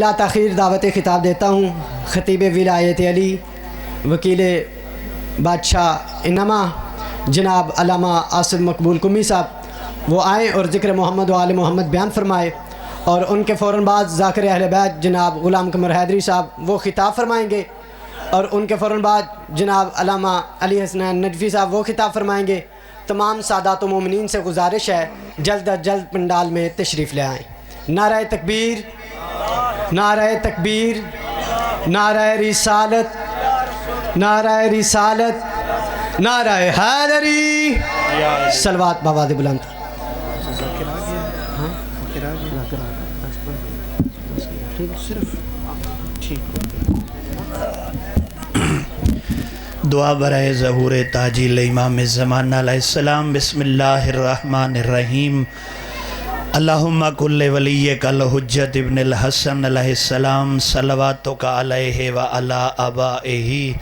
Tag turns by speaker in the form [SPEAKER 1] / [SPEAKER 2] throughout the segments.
[SPEAKER 1] لا تاخیر دعوت خطاب دیتا ہوں خطیب ولایت علی وکیل بادشاہ انما جناب علامہ آصف مقبول قمی صاحب وہ آئیں اور ذکر محمد و آل محمد بیان فرمائے، اور ان کے فوراً بعد ذاکر اہل بیت جناب غلام قمر حیدری صاحب وہ خطاب فرمائیں گے، اور ان کے فوراً بعد جناب علامہ علی حسنین نجفی صاحب وہ خطاب فرمائیں گے۔ تمام سادات و مومنین سے گزارش ہے جلد از جلد پنڈال میں تشریف لے آئیں۔ نعرہ تکبیر، نعرہ تکبیر، نعرہ رسالت، نعرہ رسالت، نعرہ حیدری، صلوات بآواز بلند۔
[SPEAKER 2] دعا برائے ظہور تاجیل امام زمانہ علیہ السلام۔ بسم اللہ الرحمن الرحیم۔ اللہم کل ولیک الحجت ابن الحسن علیہ السلام صلواتک علیہ وعلی آبائہ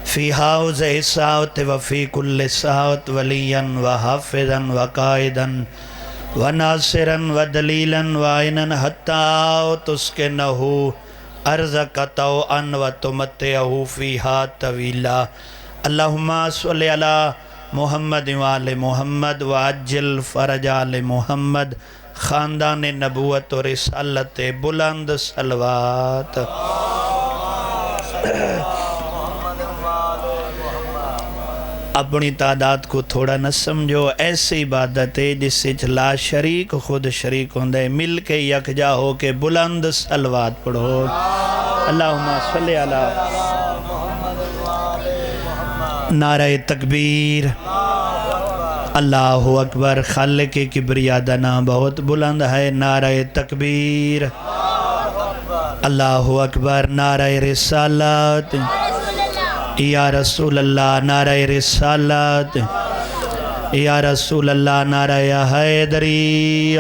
[SPEAKER 2] فی حوض الساعۃ وفی کل ساعۃ ولیا وحافظا وقائدا وناصرا ودلیلا وعینا حتی تسکنہ ارضک طوعا وتمتعہ فیہا طویلا۔ اللہم صلی علی محمد وآل محمد وعجل فرج آل محمد۔ خاندان نبوت و رسالت بلند صلوات۔ اپنی تعداد کو تھوڑا نہ سمجھو، ایسی عبادت ہے جس سے لا شریک خود شریک ہوندے، مل کے یکجا ہو کے بلند صلوات پڑھو۔ اللہم صلی علی نعرہ تکبیر، اللہ اکبر۔ خالق کبریاء دا نام بہت بلند ہے، نعرہ تکبیر، اللہ اکبر۔ نعرہ رسالت، یا رسول اللہ، نعرہ رسالت، یا رسول اللہ، نعرہ حیدری،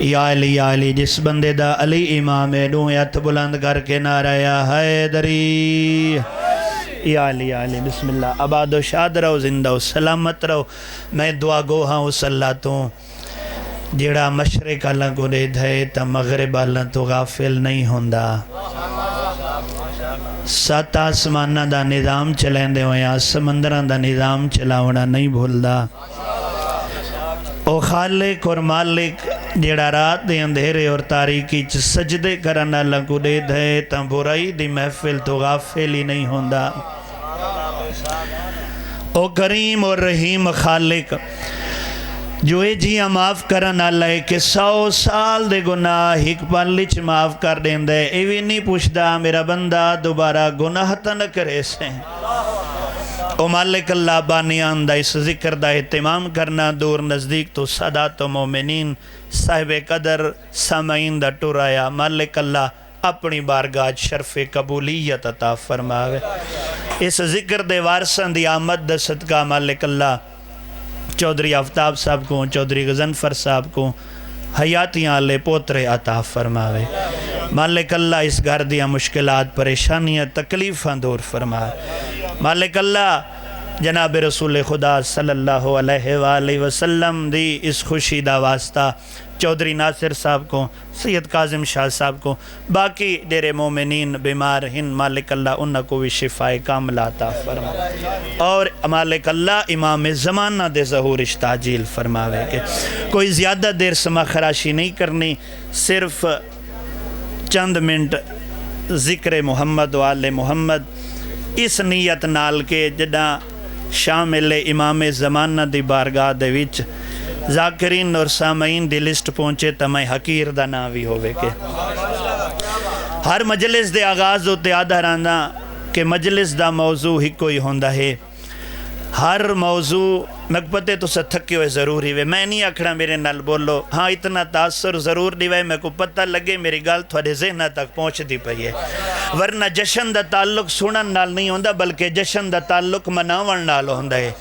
[SPEAKER 2] یا علی، یا علی۔ جس بندے دا علی امام ہے دوں ہاتھ بلند کر کے نعرہ حیدری، یا علی، یا علی۔ بسم اللہ۔ آباد و شاد رہو، زندہ و سلامت رہو۔ میں دعا گو ہاں اس اللہ تو جیڑا مشرق اللہ کو دے دھے تا مغرب اللہ تو غافل نہیں ہوندہ۔ سات آسمانہ دا نظام چلیں دے ہویا، سمندران دا نظام چلاونا نہیں بھولدا۔ او خالق اور مالک جیڑا رات دے اندھیرے اور تاریکی چ سجدے کرنا اللہ کو دے دھے تا برائی دی محفل تو غافل ہی نہیں ہوندہ۔ او کریم اور رحیم خالق جو اے جیاں معاف کرنا اللہ ہے کہ 100 سال دے گناہ ایک پلچ معاف کر دیں دے، ایوی نہیں پوچھدا میرا بندہ دوبارہ گناہ تا نہ کرے سے۔ او مالک اللہ بانیان دا اس ذکر دا اہتمام کرنا، دور نزدیک تو سادات و مومنین صاحب قدر سامعین دا ٹورایا، مالک اللہ اپنی بارگاہ شرف قبولیت عطا فرماوے۔ اس ذکر دے وارثاں دی آمد دا صدقہ مالک اللہ چودھری آفتاب صاحب کو، چودھری غضنفر صاحب کو حیاتیاں لے پوترے عطا فرماوے۔ مالک اللہ اس گھر دیا مشکلات، پریشانیاں، تکلیفاں دور فرمائے۔ مالک اللہ جناب رسول خدا صلی اللہ علیہ وآلہ وسلم دی اس خوشی دا واسطہ چودھری ناصر صاحب کو، سید کاظم شاہ صاحب کو، باقی ڈیرے مومنین بیمار ہن، مالک اللہ انہاں کو بھی شفاء کاملہ عطا فرمائے، اور مالک اللہ امام زمانہ دے ظہور اشتاجیل فرماوے کہ کوئی زیادہ دیر سما خراشی نہیں کرنی، صرف چند منٹ ذکر محمد و آل محمد اس نیت نال کے جدہ شامل امام زمانہ دی بارگاہ دے وچ ذاکرین اور سامعین دی لسٹ پہنچے تا میں حقیر دا ناوی ہوئے کہ ہر مجلس دے آغاز ہوتے آدھا رانا کہ مجلس دا موضوع ہی کوئی ہوندہ ہے۔ ہر موضوع مقبتے تو ستھکے ہوئے ضروری ہوئے، میں نہیں اکھڑا میرے نال بولو، ہاں اتنا تاثر ضرور دیوائے میں کو پتہ لگے میری گال تھوڑے ذہنہ تک پہنچ دی پئی ہے۔ ورنہ جشن دا تعلق سنن نال نہیں ہوندا بلکہ جشن دا تعلق مناون نال ہوندا ہے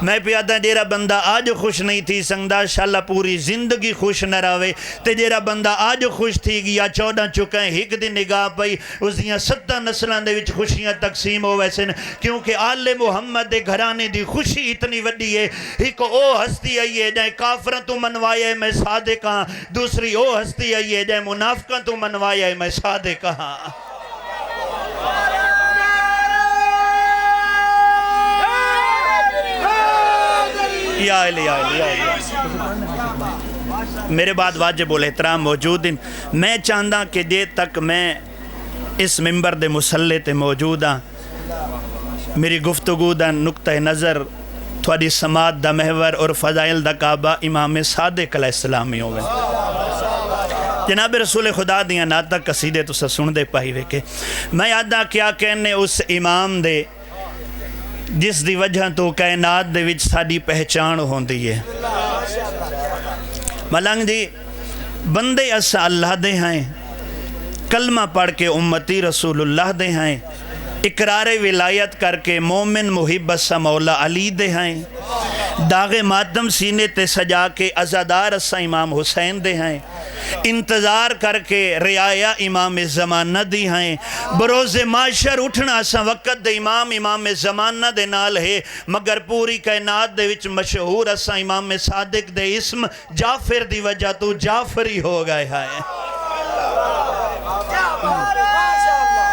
[SPEAKER 2] میں پیادا جیڑا بندہ آج خوش نہیں تھی سنگدا انشاءاللہ پوری زندگی خوش نہ رہے تے جیڑا بندہ آج خوش تھی گیا 14 چکے ایک دی نگاہ پئی اس دیاں 7 نسلاں دے وچ خوشیاں تقسیم ہو ویسے کیونکہ آل محمد دے گھرانے دی خوشی اتنی وڈی ہے ایک او ہستی آئی ہے جائے کافراں تو منوایا ہے میں صادق ہاں دوسری او ہستی آئی ہے جائے منافقاں تو منوایا ہے میں صادق ہاں یا علی یا علی یا علی میرے بعد واجب الاحترام موجود ہیں میں چاہتا کہ جے تک میں اس ممبر دے مسلے تے موجود ہاں میری گفتگو دا نقطہ نظر تھوڑی سماعت دا محور اور فضائل دا کعبہ امام صادق علیہ السلامی ہوئے جناب رسول خدا دیاں ناتا قصیدے تو سن دے پائی وے کہ میں یادہ کیا کہنے اس امام دے جس دی وجہ تو کائنات دے وچ ساڈی پہچان ہوندی ہے ملنگ جی بندے اسا اللہ دے ہیں کلمہ پڑھ کے امتی رسول اللہ دے ہیں اقرار ولایت کر کے مومن محب اسا مولا علی دے ہیں داغ ماتم سینے تے سجا کے عزادار اسا امام حسین دے ہیں انتظار کر کے رعایا امام زمانہ دی ہیں بروز معاشر اٹھنا اسا وقت دے امام زمانہ دے نال ہے مگر پوری کائنات دے وچ مشہور اسا امام صادق دے اسم جعفر دی وجہ تو جعفری ہو گئے ہیں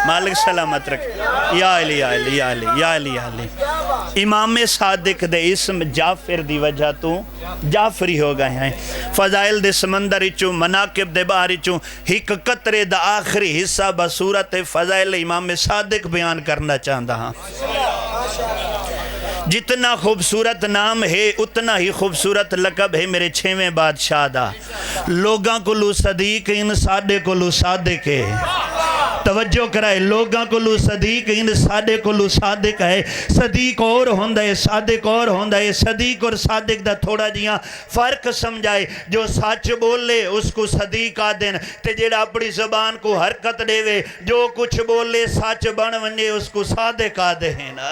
[SPEAKER 2] مالک سلامت رکھ یا علی یا علی یا علی یا علی یا علی امام صادق دے اسم جعفر دی وجہ تو جعفری ہو گئے ہیں فضائل دے سمندر چوں مناقب دے باہر چوں ایک قطرے دا آخری حصہ بصورت فضائل امام صادق بیان کرنا چاہتا ہاں جتنا خوبصورت نام ہے اتنا ہی خوبصورت لقب ہے میرے 6ویں بادشاہ دا لوگاں کو لو صدیق ان ساڈے کو لو صادق ہے توجہ کرائے لوگاں کو لو صدیق ان ساڈے کو لو صادق ہے صدیق اور ہوندہ ہے صادق اور ہوندہ ہے صدیق اور صادق دا تھوڑا جیاں فرق سمجھائے جو سچ بولے اس کو صدیق آدن تے جیڑا اپنی زبان کو حرکت دے وے جو کچھ بولے سچ بن ونجے اس کو صادق آدے ہیں نا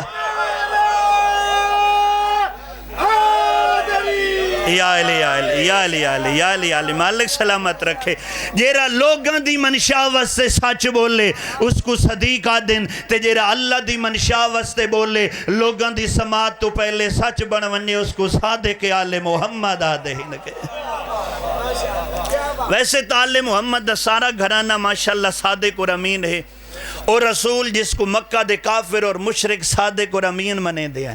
[SPEAKER 2] یا علی یا علی یا علی یا علی یا علی یا علی مالک سلامت رکھے جیرا لوگاں دی منشا واسطے سچ بولے اس کو صدیق آدن تے جیرا اللہ دی منشا واسطے بولے لوگاں دی سماعت تو پہلے سچ بن ونجے اس کو صادق آل محمد آدے ہی نکے ویسے تو آل محمد دا سارا گھرانہ ماشاءاللہ صادق اور امین ہے اور رسول جس کو مکہ دے کافر اور مشرک صادق اور امین منے دے ہیں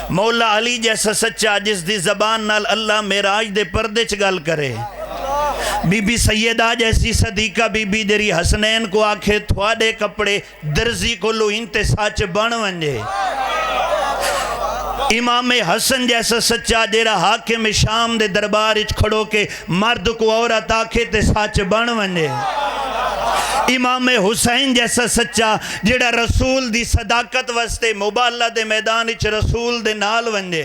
[SPEAKER 2] مولا علی جیسا سچا جس دی زبان نال اللہ معراج دے پردے چ گل کرے بی بی سیدہ جیسی صدیقہ بی بی جری حسنین کو آکھے تھوڑے کپڑے درزی کو لو انتے ساچ بن ونجے امام حسن جیسا سچا جیرا حاکم شام دے دربار اچ کھڑو کے مرد کو عورت آکھے تے ساچ بن ونجے امام حسین جیسا سچا جیڑا رسول دی صداقت واسطے مبالہ دے میدان اچ رسول دے نال ونجے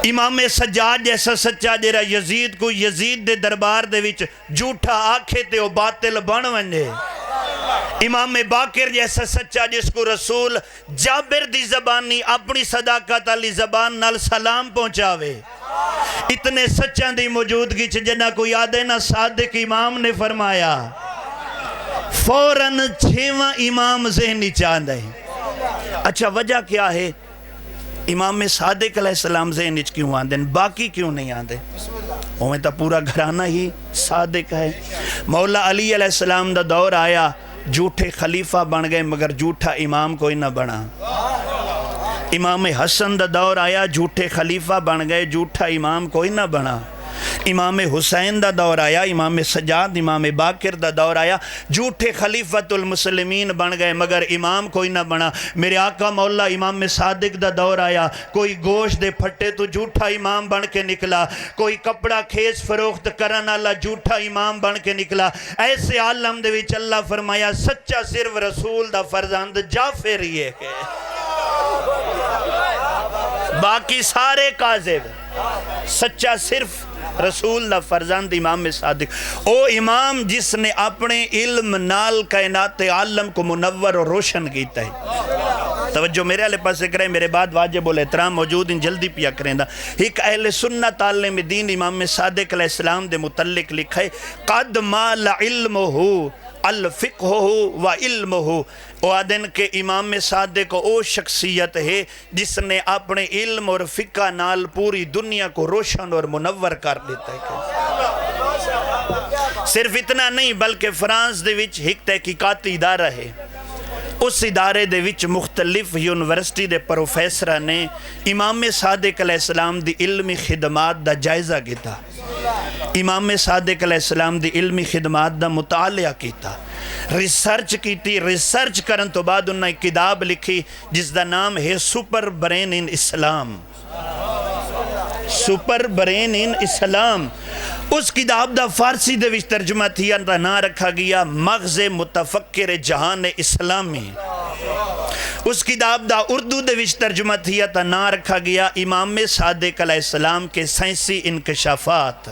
[SPEAKER 2] امام سجاد جیسا سچا جیڑا یزید کو یزید دے دربار دے وچ جھوٹا آکھے تے او باطل بن ونجے امام باقر جیسا سچا جس کو رسول جابر دی زبانی اپنی صداقت علی زبان نال سلام پہنچاوے اتنے سچان دی موجودگی چھ جنہ کو یاد ہے نا صادق امام نے فرمایا فوراً 6واں امام ذہنی چاند ہے اچھا وجہ کیا ہے امام صادق علیہ السلام ذہنی کیوں آندے باقی کیوں نہیں آندے ہمیں تا پورا گھرانہ ہی صادق ہے مولا علی علیہ السلام دا دور آیا جھوٹے خلیفہ بن گئے مگر جھوٹا امام کوئی نہ بنا امام حسن دا دور آیا جھوٹے خلیفہ بن گئے جھوٹا امام کوئی نہ بنا امام حسین دا دور آیا امام سجاد امام باقر دا دور آیا جھوٹے خلیفت المسلمین بن گئے مگر امام کوئی نہ بنا میرے آقا مولا امام صادق دا دور آیا کوئی گوشت دے پھٹے تو جھوٹا امام بن کے نکلا کوئی کپڑا کھیس فروخت کرن اللہ جھوٹا امام بن کے نکلا ایسے عالم دے وچ اللہ فرمایا سچا صرف رسول دا فرزند جعفر ہی ہے کہ باقی سارے کاذب سچا صرف رسول دا فرزند امام صادق، او امام جس نے اپنے علم نال کائنات عالم کو منور اور روشن کیتا ہے۔ توجہ میرے والے پاسے کریں، میرے بعد واجب الاحترام موجود ان جلدی پیا کریں دا۔ ایک اہل سنت عالم دین امام صادق علیہ السلام دے متعلق لکھا ہے قد مال علمہ الفقہ و علمہ، وہ آدن کہ امام صادق او شخصیت ہے جس نے اپنے علم اور فقہ نال پوری دنیا کو روشن اور منور کر دیتا ہے۔ صرف اتنا نہیں بلکہ فرانس دے وچ ایک تحقیقاتی ادارہ ہے، اس ادارے دے وچ مختلف یونیورسٹی دے پروفیسرہ نے امام صادق علیہ السلام دی علمی خدمات دا جائزہ کیتا، امام صادق علیہ السلام دی علمی خدمات دا مطالعہ کیتا، ریسرچ کیتی، ریسرچ کرن تو بعد انہوں نے ایک کتاب لکھی جس دا نام ہے super brain in Islam, super brain in Islam. اس کتاب دا فارسی دے وچ ترجمہ تھیا دا نام رکھا گیا مغز متفکر جہان اسلامی، اس کتاب دا اردو دے وچ ترجمہ تھیا تا نام رکھا گیا امام صادق علیہ السلام کے سائنسی انکشافات۔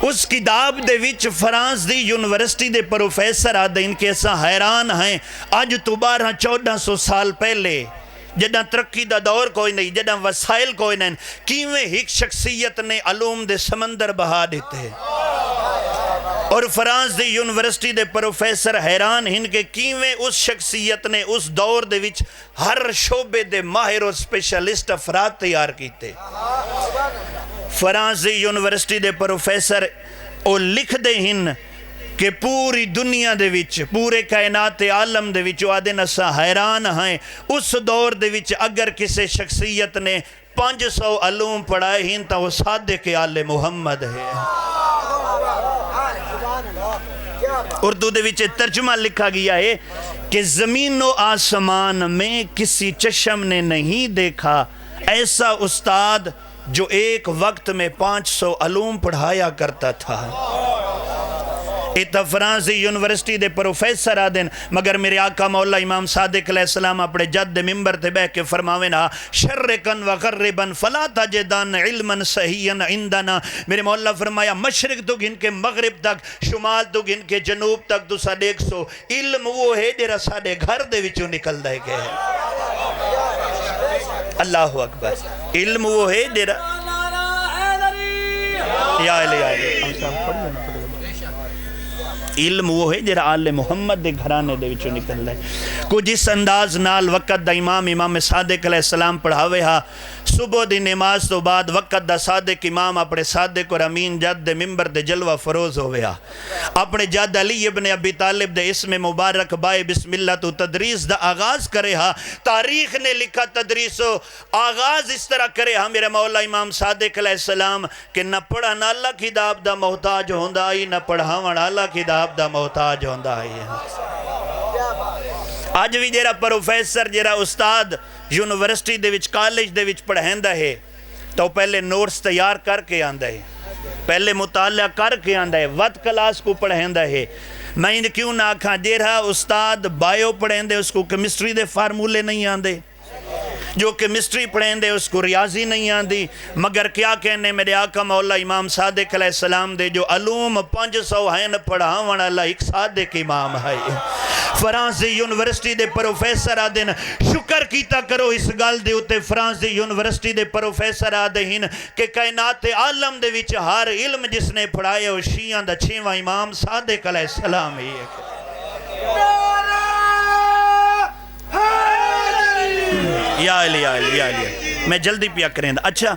[SPEAKER 2] اس کتاب دے وچ فرانس دی یونیورسٹی دے پروفیسر آدھے ان کے ایسا حیران ہیں آج تو 1200-1400 سال پہلے جدہ ترقی دا دور کوئی نہیں، جدہ وسائل کوئی نہیں، کیویں ایک شخصیت نے علوم دے سمندر بہا دیتے ہیں۔ اور فرانس دی یونیورسٹی دے پروفیسر حیران ہن کہ کیویں اس شخصیت نے اس دور دے وچ ہر شعبے دے ماہر اور سپیشلسٹ افراد تیار کیتے۔ فرانس دی یونیورسٹی دے پروفیسر او لکھ دے ہن کہ پوری دنیا دے وچ پورے کائنات عالم دے وچ آدھے نسا حیران ہیں اس دور دے وچ اگر کسی شخصیت نے 500 علوم پڑھائے ہن تا وہ صادق آل محمد ہے۔ اردو دے وچ ترجمہ لکھا گیا ہے کہ زمین و آسمان میں کسی چشم نے نہیں دیکھا ایسا استاد جو ایک وقت میں 500 علوم پڑھایا کرتا تھا۔ فرانسی یونیورسٹی دے پروفیسر آدن مگر میرے آقا مولا امام صادق علیہ السلام اپنے جد ممبر تے بہ کے فرماوینا شرکن و غربن فلا تجدن علما صحیحا عندنا، میرے مولا فرمایا مشرق تو گن کے مغرب تک، شمال تو گن کے جنوب تک تو 150 علم وہ ہے جرا ساڑے گھر دے وچوں نکل دے گئے ہیں۔ اللہ اکبر، علم وہ ہے جرا یا علم وہ ہے جرا آل محمد دے گھرانے دے وچوں نکل رہے کو جس انداز نال وقت دا امام صادق علیہ السلام پڑھاوے ہا صبح دی نماز تو بعد وقت دا صادق امام اپنے صادق اور امین جد دے ممبر دے جلوہ فروز ہوئے ہا اپنے جد علی ابن ابی طالب دے اسم مبارک بائے بسم اللہ تو تدریس دا آغاز کرے ہا۔ تاریخ نے لکھا تدریس و آغاز اس طرح کرے ہا میرے مولا امام صادق علیہ السلام کہ نہ پڑھا نہ اللہ کتاب دا محتاج ہوندہ آئی، نہ پڑھاوان اللہ کتاب دا محتاج ہوندہ آئی ہے۔ آج بھی جیرا پروفیسر جیرا استاد یونیورسٹی دے وچ کالج دے وچ پڑھائندہ ہے تو پہلے نوٹس تیار کر کے آندہ ہے، پہلے مطالعہ کر کے آندہ ہے، وقت کلاس کو پڑھائندہ ہے۔ میں ان کیوں نہ کھاں جیرا استاد بائیو پڑھائندے اس کو کیمسٹری دے فارمولے نہیں آندے، جو کیمسٹری پڑھیں دے اس کو ریاضی نہیں آندی، مگر کیا کہنے میرے آقا مولا امام صادق علیہ السلام دے جو علوم 500 ہیں پڑھاوان اللہ ایک صادق امام ہے۔ فرانسی یونیورسٹی دے پروفیسر آدھن شکر کیتا کرو اس گل دے اتے فرانسی یونیورسٹی دے پروفیسر آدھن کہ کائنات عالم دے وچ ہر علم جس نے پڑھائے وہ شیعہ دا 6واں امام صادق علیہ السلام ہی ہے۔ یا علی یا علی یا علی میں جلدی پیا کریں دا۔ اچھا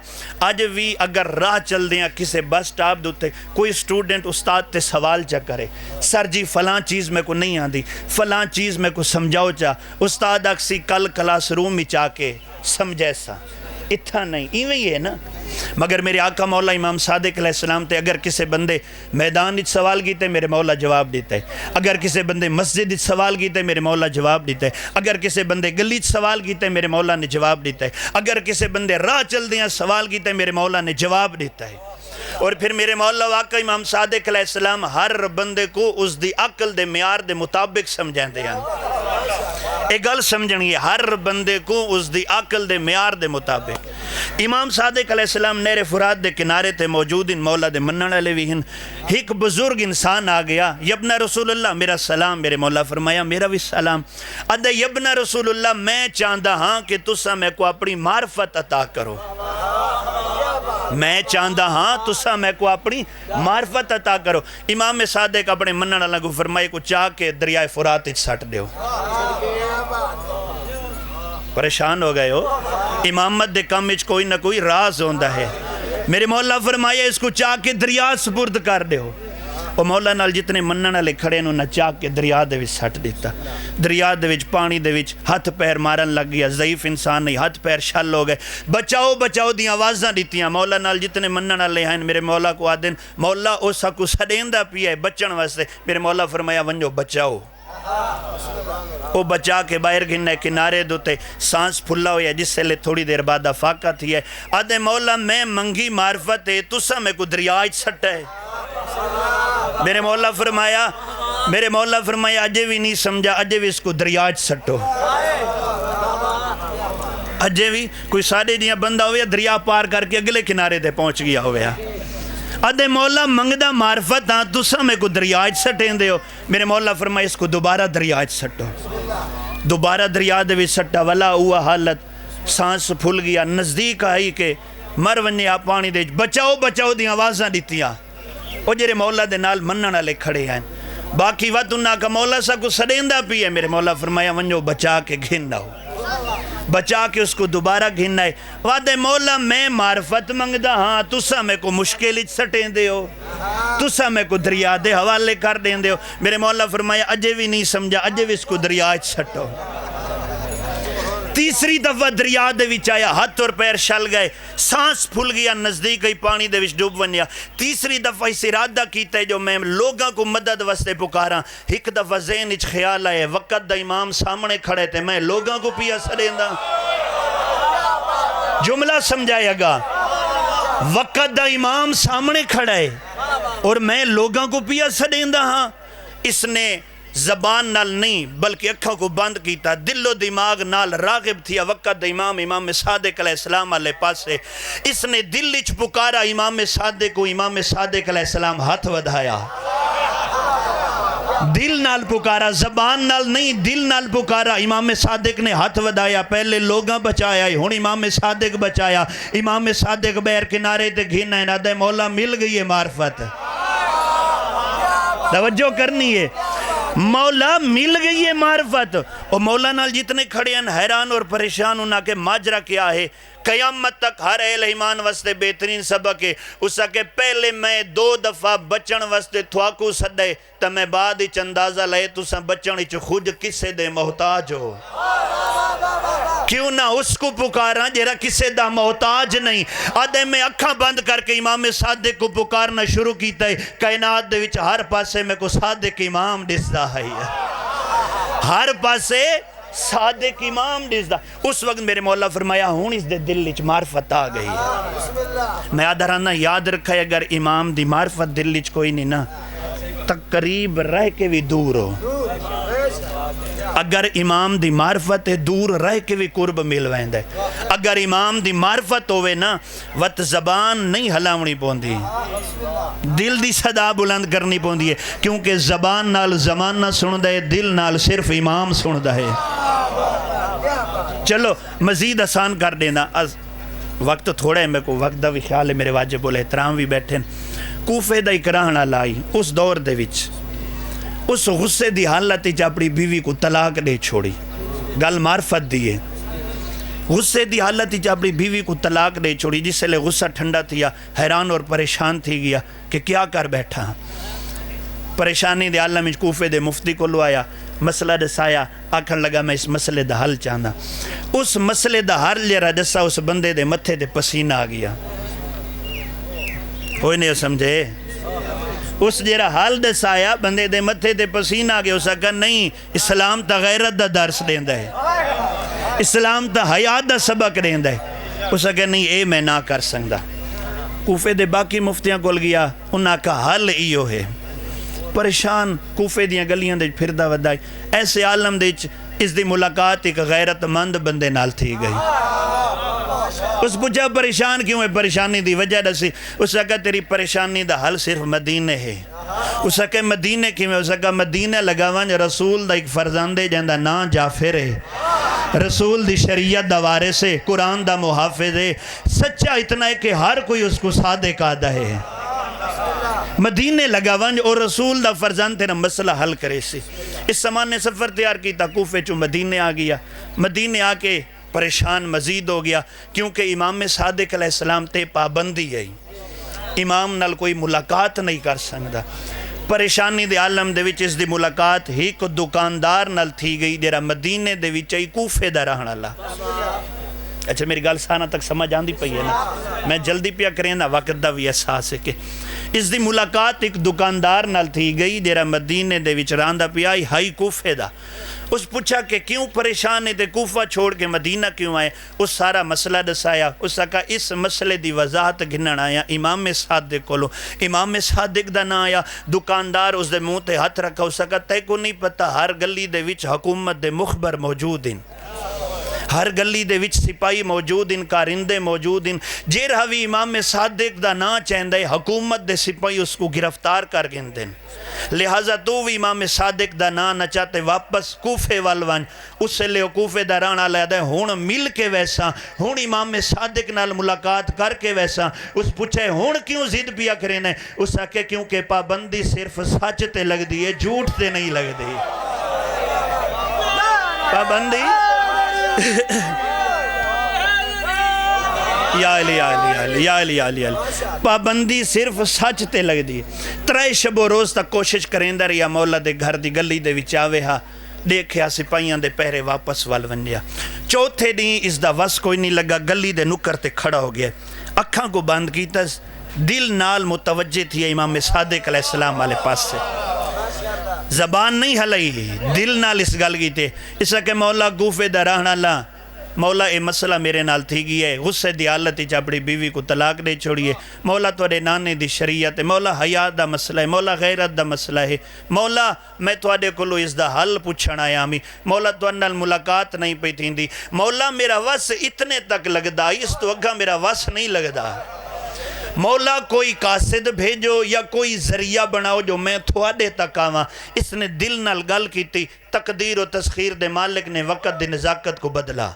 [SPEAKER 2] آج بھی اگر راہ چل دیا کسے بس سٹاپ دوتے کوئی سٹوڈنٹ استاد تے سوال چا کرے سر جی فلاں چیز میں کو نہیں آندی، فلاں چیز میں کو سمجھاؤ چا، استاد اکسی کل کلاس روم ہی چاہ کے سمجھے سا اتھا نہیں ایویں ہی ہے نا۔ مگر میرے آقا مولا امام صادق علیہ السلام تے اگر کسے بندے میدان وچ سوال کیتے میرے مولا جواب دیتا ہے، اگر کسے بندے مسجد وچ سوال کیتے میرے مولا جواب دیتا ہے، اگر کسے بندے گلی وچ سوال کیتے میرے مولا نے جواب دیتا ہے، اگر کسے بندے راہ چل دیاں سوال کیتے میرے مولا نے جواب دیتا ہے۔ اور پھر میرے مولا واقع امام صادق علیہ السلام ہر بندے کو اس دی عقل دے معیار دے مطابق سمجھیں دے ہیں۔ ایک گل سمجھنگی ہر بندے کو اس دی عقل دے معیار دے مطابق۔ امام صادق علیہ السلام نہر فرات دے کنارے تے موجود ان، مولا دے منن والے بھی ہیں. ایک بزرگ انسان آ گیا، یبنا رسول اللہ میرا سلام. میرے مولا فرمایا میرا بھی سلام. ادھے یبنا رسول اللہ میں چاہتا ہاں کہ تسا میں کو اپنی معرفت عطا کرو. میں چاہتا ہاں تسا میں کو اپنی معرفت عطا کرو. امام صادق اپنے منن والے کو فرمائے کو چاہ کے دریائے فرات وچ سٹ دیو. پریشان ہو گئے ہو. امامت دے کم وچ کوئی نہ کوئی راز ہوندا ہے. میرے مولا فرمایا اس کو چاہ کے دریا سپرد کر دیو. وہ مولا نال جتنے منن والے کھڑے انہوں نے چاہ کے دریا دے وچ سٹ دیتا. دریا دے وچ پانی دے وچ ہاتھ پیر مارن لگ گیا. ضعیف انسان نہیں، ہاتھ پیر شل ہو گئے. بچاؤ بچاؤ دی آوازاں دیتیاں. مولا نال جتنے منن والے ہیں میرے مولا کو آدن مولا اس کو سڑیندا پیا ہے بچن واسطے. میرے مولا فرمایا ونجو بچاؤ. وہ بچا کے باہر گھنے کنارے دوتے سانس پھلا ہویا جس سے لے تھوڑی دیر بعد افاقہ تھی ہے. آدھے مولا میں منگی معرفت ہے تسا میں کو دریاج سٹا ہے. میرے مولا فرمایا اجے بھی نہیں سمجھا، اجے بھی اس کو دریاج سٹو. اجے بھی کوئی ساڑھے جیاں بندہ ہویا دریا پار کر کے اگلے کنارے دے پہنچ گیا ہویا. ادھے مولا منگدہ معرفت ہاں تسا میں کو دریاج سٹیں دے ہو. میرے مولا فرمایا اس کو دوبارہ دریاج سٹو. دوبارہ دریا دے بھی سٹا. والا ہوا حالت سانس پھول گیا. نزدیک آئی کہ مر ونجے آپ پانی دے بچاؤ بچاؤ دی آوازاں دیتیاں. وہ جرے مولا دے نال منن والے کھڑے ہیں. باقی وقت انہاں کا مولا سا کو سڑیندہ پی ہے. میرے مولا فرمایا ونجو بچا کے گھن ہو. بچا کے اس کو دوبارہ گھننا ہے. وعدے مولا میں معرفت منگدہ ہاں تسا میں کو مشکل سٹیں دے ہو، تسا میں کو دریا دے حوالے کر دیں دے ہو. میرے مولا فرمایا اجے بھی نہیں سمجھا، اجے بھی اس کو دریا سٹو. تیسری دفعہ دریا دے وچ آیا، ہاتھ اور پیر شل گئے، سانس پھل گیا، نزدیک گئی پانی دے وچ ڈوب ونیا. تیسری دفعہ اس ارادہ کیتا ہے جو میں لوگاں کو مدد واسطے پکاراں. ایک دفعہ ذہن وچ خیال آئے وقت دا امام سامنے کھڑے تھے میں لوگاں کو پیا سڑیندا. جملہ سمجھائے گا، وقت دا امام سامنے کھڑا ہے اور میں لوگاں کو پیا سڑیندا ہاں. اس نے زبان نال نہیں بلکہ اکھاں کو بند کیتا، دل و دماغ نال راغب تھیا وقت دا امام صادق علیہ السلام علیہ پاسے. اس نے دل وچ پکارا امام صادق کو. امام صادق علیہ السلام ہاتھ ودھایا. دل نال پکارا، زبان نال نہیں دل نال پکارا. امام صادق نے ہاتھ ودھایا. پہلے لوگاں بچایا ہے ہن امام صادق بچایا. امام صادق بیر کنارے تے گھن ہے. نادے مولا مل گئی ہے معرفت. توجہ کرنی ہے، مولا مل گئی ہے معرفت. اور مولا نال جتنے کھڑے ہیں حیران اور پریشان ہونا کہ ماجرہ کیا ہے. قیامت تک ہر اہل ایمان واسطے بہترین سبق ہے. اس کہ پہلے میں 2 دفعہ بچن واسطے تھواکو سڈے تو میں بعد اچ اندازہ لائے تسا بچن اچ خود کسے دے محتاج ہو. کیوں نہ اس کو پکارا جیرا کسے دا محتاج نہیں. آدھے میں اکھاں بند کر کے امام صادق کو پکارنا شروع کیتا ہے. کائنات دے وچ ہر پاسے میں کو صادق امام دسدا ہے، ہر پاسے صادق امام دسدا. اس وقت میرے مولا فرمایا ہون اس دے دل وچ معرفت آ گئی. میں آدھرانا یاد رکھا ہے اگر امام دی معرفت دل وچ کوئی نہیں نا تقریب رہ کے بھی دور ہو. اگر امام دی معرفت دور رہ کے بھی قرب مل ویندہ ہے. اگر امام دی معرفت ہوئے نا وقت زبان نہیں ہلاونی پوندی، دل دی صدا بلند کرنی پوندی ہے. کیونکہ زبان نال زمانہ سن دے، دل نال صرف امام سن دے. چلو مزید آسان کر دینا، وقت تھوڑا ہے میں کو وقت دا بھی خیال ہے، میرے واجب الاحترام بھی بیٹھے. کوفے دا اکراہنا لائی اس دور دے وچ اس غصے دی حالت ہی اپنی بیوی کو طلاق دے چھوڑی. گل معرفت دیئے. غصے دی حالت ہی اپنی بیوی کو طلاق دے چھوڑی. جس سے لے غصہ ٹھنڈا تھیا، حیران اور پریشان تھی گیا کہ کیا کر بیٹھا. پریشانی دے عالم میں کوفے دے مفتی کو لو آیا، مسئلہ دسایا. آکھن لگا میں اس مسئلے دا حل چاہنا. اس مسئلے دا حل جرا دسا اس بندے دے متھے دے پسینہ آ گیا. ہوئی نہیں سمجھے؟ اس جیرا حال دسایا بندے دے متھے دے پسینہ آگے. اسا کہا نہیں، اسلام تا غیرت دا درس دیندہ ہے، اسلام تا حیات دا سبق دیندہ ہے. اسا کہا نہیں اے میں نہ کر سکتا. کوفے دے باقی مفتیاں کول گیا، انہاں کا حل ایو ہے. پریشان کوفے دیاں گلیاں دے پھردہ ودائی. ایسے عالم دے اس دی ملاقات ایک غیرت مند بندے نال تھی گئی. اس پوچھا پریشان کیوں ہے؟ پریشانی دی وجہ دسی۔ اس کہا تیری پریشانی دا حل صرف مدینے ہے۔ اس کہا مدینے کیوں ہے؟ اس کہا مدینے لگاوان رسول دا ایک فرزندے جاندہ نا جعفر ہے، رسول دی شریعت دا وارث ہے، قرآن دا محافظ ہے، سچا اتنا ہے کہ ہر کوئی اس کو صادق آدھا ہے۔ مدینے لگاوان اور رسول دا فرزند تیرا مسئلہ حل کرے سی۔ اس سامان نے سفر تیار کیتا، کوفے چو مدینے آ گیا۔ مدینے آ کے پریشان مزید ہو گیا، کیونکہ امام صادق علیہ السلام تے پابندی ہے، امام نال کوئی ملاقات نہیں کر سکتا۔ پریشانی دے عالم دے وچ اس دی ملاقات ایک دکاندار نال تھی گئی جڑا مدینے دے وچ کوفے دا رہن والا۔ اچھا میری گل سانا تک سمجھ آندی پئی ہے نا؟ میں جلدی پیا کریں نا، وقت دا بھی احساس ہے کہ اس دی ملاقات ایک دکاندار نال تھی گئی جڑا مدینے دے وچ رہندا پیا ہائی کوفے دا۔ اس پوچھا کہ کیوں پریشان ہے تے کوفہ چھوڑ کے مدینہ کیوں آئے؟ اس سارا مسئلہ دسایا۔ اس کہا اس مسئلے دی وضاحت گھنن آیا امام صادق کولو۔ امام صادق دا نا آیا، دکاندار اس دے منہ تے ہاتھ رکھا۔ اس کہا تے کو نہیں پتہ ہر گلی دے وچ حکومت دے مخبر موجود ہیں، ہر گلی دے وچ سپاہی موجود ہیں، کارندے موجود ہیں، جے رہوی امام صادق دا نا چاہندے حکومت دے سپاہی اس کو گرفتار کر گندے، لہذا تو بھی امام صادق دا نا نہ چاہتے واپس کوفے والوان۔ اس سے لے کوفے دا رانا لیدہ ہے ہون مل کے ویسا، ہون امام صادق نال ملاقات کر کے ویسا۔ اس پوچھے ہون کیوں زد پیا کرنے؟ اس آکے کیونکہ پابندی صرف سچ تے لگ دی ہے، جھوٹ تے نہیں لگ دی۔ پابندی یا علی یا علی یا علی یا علی یا علی پابندی صرف سچ تے لگ دی۔ ترائے شب و روز تک کوشش کریں در یا مولا دے گھر دی گلی دے وچاوے ہاں، دیکھیا سپاہیاں دے پہرے واپس وال ونجیا۔ چوتھے دیں اس دا وس کوئی نہیں لگا، گلی دے نکر تے کھڑا ہو گیا، اکھاں کو بند کیتا، دل نال متوجہ تھی امام صادق علیہ السلام والے پاس سے، زبان نہیں ہلائی، دل نال اس گل کی تے۔ اس کہ مولا کوفے دا رہنا لا، مولا اے مسئلہ میرے نال تھی گئی ہے، غصے دی حالت ہی اپنی بیوی کو طلاق دے چھوڑیے، مولا توڑے نانے دی شریعت ہے، مولا حیات دا مسئلہ ہے، مولا غیرت دا مسئلہ ہے، مولا میں توڑے کلو اس دا حل پوچھنا ہے آمی، مولا توڑے نال ملاقات نہیں پہ تھی دی، مولا میرا وس اتنے تک لگدا، اس تو اگا میرا وس نہیں لگدا، مولا کوئی قاصد بھیجو یا کوئی ذریعہ بناؤ جو میں تھوڑے تک آواں۔ اس نے دل نال گل کی تھی، تقدیر و تسخیر دے مالک نے وقت دے نزاکت کو بدلا،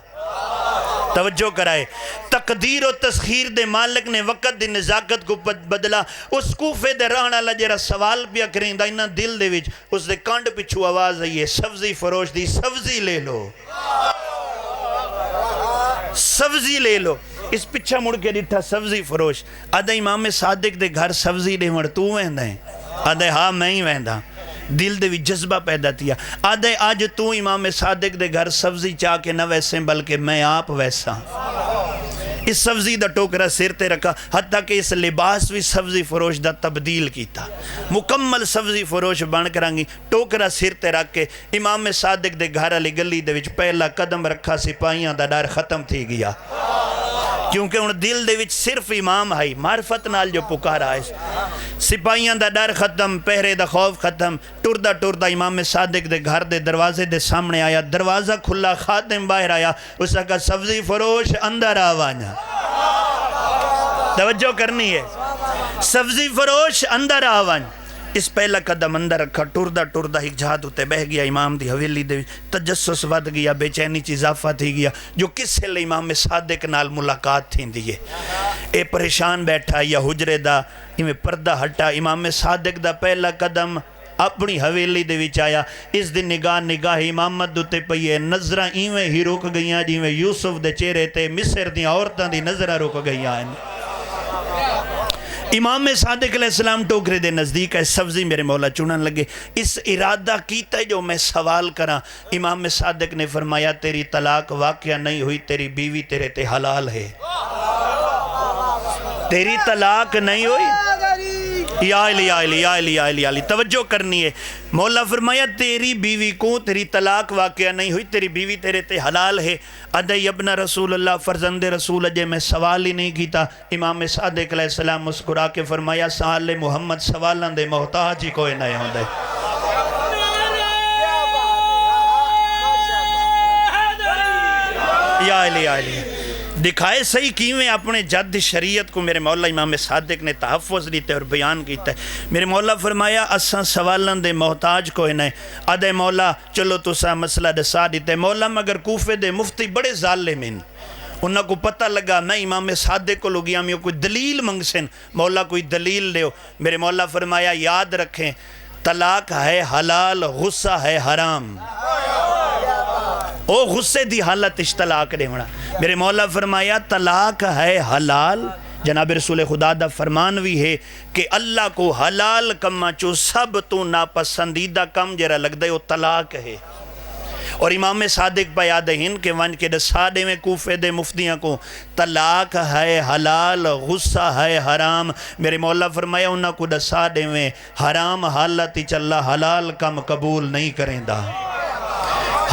[SPEAKER 2] توجہ کرائے، تقدیر و تسخیر دے مالک نے وقت دی نزاکت کو بدلا۔ اس کوفے دے رہنا لجرہ سوال پیا کریں دا انہاں دل دے وچ، اس دے کانڈ پچھو آواز آئیے، سبزی فروش دی، سبزی لے لو، سبزی لے لو۔ اس پچھا مڑ کے ڈٹھا سبزی فروش، آدھا امام صادق دے گھر سبزی دے مڑ تو ویندہ ہے؟ آدھا ہاں میں ہی ویندہ، دل دے بھی جذبہ پیدا تھیا۔ آدھے آج تو امام صادق دے گھر سبزی چاہ کے نہ ویسے بلکہ میں آپ ویسا۔ اس سبزی دا ٹوکرا سر تے رکھا، حتیٰ کہ اس لباس بھی سبزی فروش دا تبدیل کیتا، مکمل سبزی فروش بن کرانگی۔ ٹوکرا سر تے رکھ کے امام صادق دے گھر علی گلی دے وچ پہلا قدم رکھا، سپاہیاں دا ڈر ختم تھی گیا، کیونکہ ان دل دے وچ صرف امام آئی، معرفت نال جو پکارا ہے، سپاہیاں دا ڈر ختم، پہرے دا خوف ختم۔ ٹردہ ٹردہ امام صادق دے گھر دے دروازے دے سامنے آیا، دروازہ کھلا، خادم باہر آیا، اس کا سبزی فروش اندر آوانا، توجہ کرنی ہے، سبزی فروش اندر آوانا۔ اس پہلا قدم اندر رکھا، ٹردہ ٹردہ ایک جہاد ہوتے بہ گیا امام دی حویلی دے، تجسس ود گیا، بے چینی چیز اضافہ تھی گیا، جو کس سے لئے امام صادق نال ملاقات تھی دیئے۔ اے پریشان بیٹھا یا حجرے دا میں پردہ ہٹا، امام صادق دا پہلا قدم اپنی حویلی دے وچ آیا۔ اس دن نگاہ امامت دوتے پئیے، نظرہ ایویں ہی رک گئیاں جیویں یوسف دے چہرے تے مصر دی عورتاں دی نظرہ رک گئیاں۔ امام صادق علیہ السلام ٹوکرے دے نزدیک ہے، سبزی میرے مولا چنن لگے۔ اس ارادہ کیتا ہے جو میں سوال کراں۔ امام صادق نے فرمایا تیری طلاق واقعہ نہیں ہوئی، تیری بیوی تیرے تے حلال ہے، تیری طلاق نہیں ہوئی۔ یا علی یا علی یا علی یا علی یا علی، توجہ کرنی ہے۔ مولا فرمایا تیری بیوی کو تیری طلاق واقعہ نہیں ہوئی، تیری بیوی تیرے تے حلال ہے۔ ادھے ابن رسول اللہ، فرزند رسول اجے میں سوال ہی نہیں کیتا۔ امام صادق علیہ السلام مسکرا کے فرمایا سال محمد سوالان دے محتاج ہی کوئی نہیں ہوں دے۔ یا علی یا علی دکھائے صحیح کیویں اپنے جد شریعت کو میرے مولا امام صادق نے تحفظ دیتے اور بیان کیتا ہے. میرے مولا فرمایا اساں سوالن دے محتاج کوئی نہیں. ادے مولا چلو تسا مسئلہ دسا دیتے. مولا مگر کوفے دے مفتی بڑے ظالم ہیں. انہاں کو پتہ لگا میں امام صادق کو لگیا میں کوئی دلیل منگسن. مولا کوئی دلیل دیو. میرے مولا فرمایا یاد رکھیں طلاق ہے حلال غصہ ہے حرام. او غصے دی حالت طلاق دے ہونا. میرے مولا فرمایا طلاق ہے حلال. جناب رسول خدا دا فرمان بھی ہے کہ اللہ کو حلال کما چو سب تو ناپسندیدہ کم جرا لگ دے وہ طلاق ہے. اور امام صادق پہ یاد ہن کہ ون کے دساڑے میں کوفے دے مفتیاں کو طلاق ہے حلال غصہ ہے حرام. میرے مولا فرمایا انہاں کو دساڑے میں حرام حالت چلا حلال کم قبول نہیں کریں دا.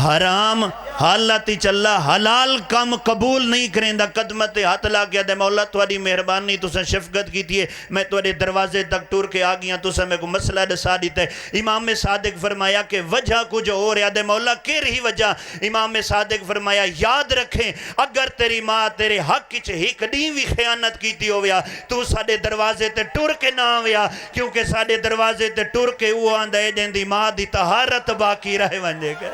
[SPEAKER 2] حرام حالت چلا حلال کم قبول نہیں کریں دا. قدمت ہاتھ لا گیا دے مولا توڑی مہربانی تسا شفقت کی تھی میں توڑے دروازے تک ٹور کے آگیا تسا میں کو مسئلہ دسا دیتا ہے. امام صادق فرمایا کہ وجہ کچھ ہو رہا دے مولا کہ رہی وجہ. امام صادق فرمایا یاد رکھیں اگر تیری ماں تیرے حق کچھ ہک دین بھی خیانت کیتی ہویا تو ساڑے دروازے تے ٹور کے نہ ہویا کیونکہ ساڑے دروازے تے ٹور کے وہ آندھے جن دی ماں دی طہارت باقی رہے ونجے گا.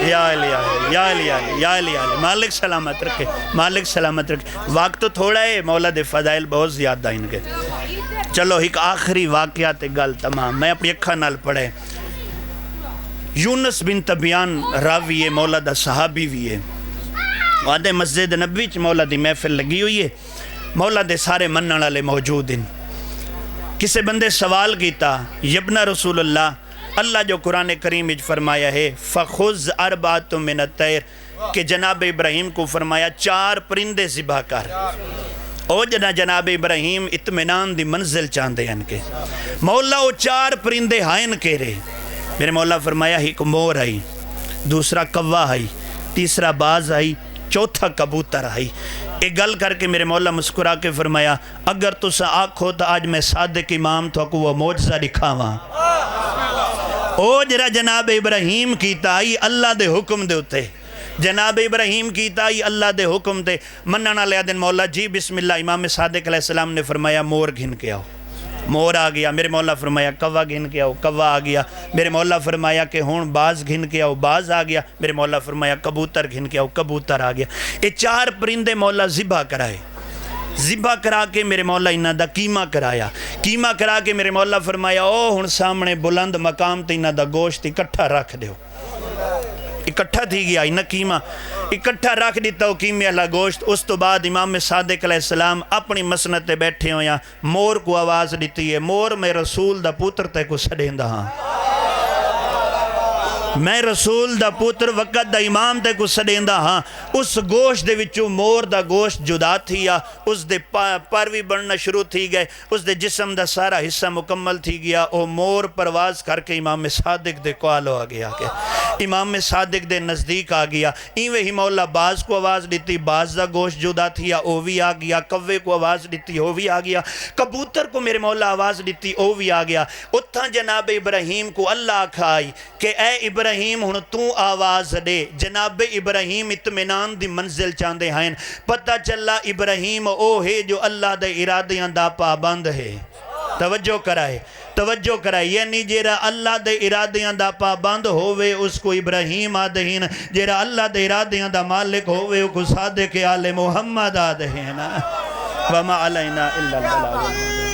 [SPEAKER 2] یا علی یا علی یا علی مالک سلامت رکھے مالک سلامت رکھے. وقت تو تھوڑا ہے مولا دے فضائل بہت زیادہ ان کے. چلو ایک آخری واقعات گل تمام میں اپنی اکھا نال پڑھے. یونس بن طبیان راوی ہے مولا دا صحابی بھی ہے. وہاں مسجد نبی چ مولا دی محفل لگی ہوئی ہے. مولا دے سارے منن والے موجود ہیں. کسے بندے سوال کیتا یبنا رسول اللہ اللہ جو قرآن کریم اج فرمایا ہے فخذ اربعۃ من الطیر کہ جناب ابراہیم کو فرمایا 4 پرندے ذبح کر. او جناب ابراہیم اطمینان دی منزل چاندے ہیں کے مولا وہ 4 پرندے ہائن کے رہے. میرے مولا فرمایا ایک مور آئی, دوسرا کوا آئی, تیسرا باز آئی, چوتھا کبوتر آئی. ایک گل کر کے میرے مولا مسکرا کے فرمایا اگر تسا آکھو تو آج میں صادق امام تو کو وہ معجزہ دکھاواں. او جرا جناب ابراہیم کیتا آئی اللہ دے حکم دے ہوتے. جناب ابراہیم کیتا آئی اللہ دے حکم دے. مننا لیا دن مولا جی بسم اللہ. امام صادق علیہ السلام نے فرمایا مور گھن کے آؤ. مور آ گیا. میرے مولا فرمایا کوا گھن کے آؤ. کوا آ گیا. میرے مولا فرمایا کہ ہون باز گھن کے آؤ. باز آ گیا. میرے مولا فرمایا کبوتر گھن کے آؤ. کبوتر آ گیا. یہ 4 پرندے مولا ذبح کرائے. ذبح کرا کے میرے مولا انہاں دا قیمہ کرایا. قیمہ کرا کے میرے مولا فرمایا او ہن سامنے بلند مقام تے انہاں دا گوشت اکٹھا رکھ دیو. اکٹھا تھی گیا انہاں قیمہ اکٹھا رکھ دیتا ہو قیمہ اللہ گوشت. اس تو بعد امام صادق علیہ السلام اپنی مسنت تے بیٹھے ہویا مور کو آواز دیتی ہے مور میں رسول دا پوتر تے کو سڑیں دا ہاں. میں رسول دا پوتر وقت دا امام تے کو سڑیں دا ہاں. اس گوشت دے وچوں مور دا گوشت جدا تھیا. اس دے پروی بننا شروع تھی گئے. اس دے جسم دا سارا حصہ مکمل تھی گیا. او مور پرواز کر کے امام صادق دے کوالو آ گیا. امام صادق دے نزدیک آ گیا. ایویں ہی مولا باز کو آواز دیتی باز دا گوشت جدا تھیا او بھی آ گیا. کوے کو آواز دیتی او بھی آ گیا. کبوتر کو میرے مولا آواز دیتی او بھی آ گیا. اتھا جناب ابراہیم کو اللہ کھائی کہ اے ابراہیم ہن تو آواز دے. جناب ابراہیم اطمینان دی منزل چاندے ہیں. پتہ چلا ابراہیم او ہے جو اللہ دے ارادیاں دا پابند ہے. توجہ کرائے یعنی جیرا اللہ دے ارادیاں دا پابند ہوئے اس کو ابراہیم آدھین. جیرا اللہ دے ارادیاں دا مالک ہوئے اس کو صادق آل محمد آدھین. وما علینا الا البلاغ.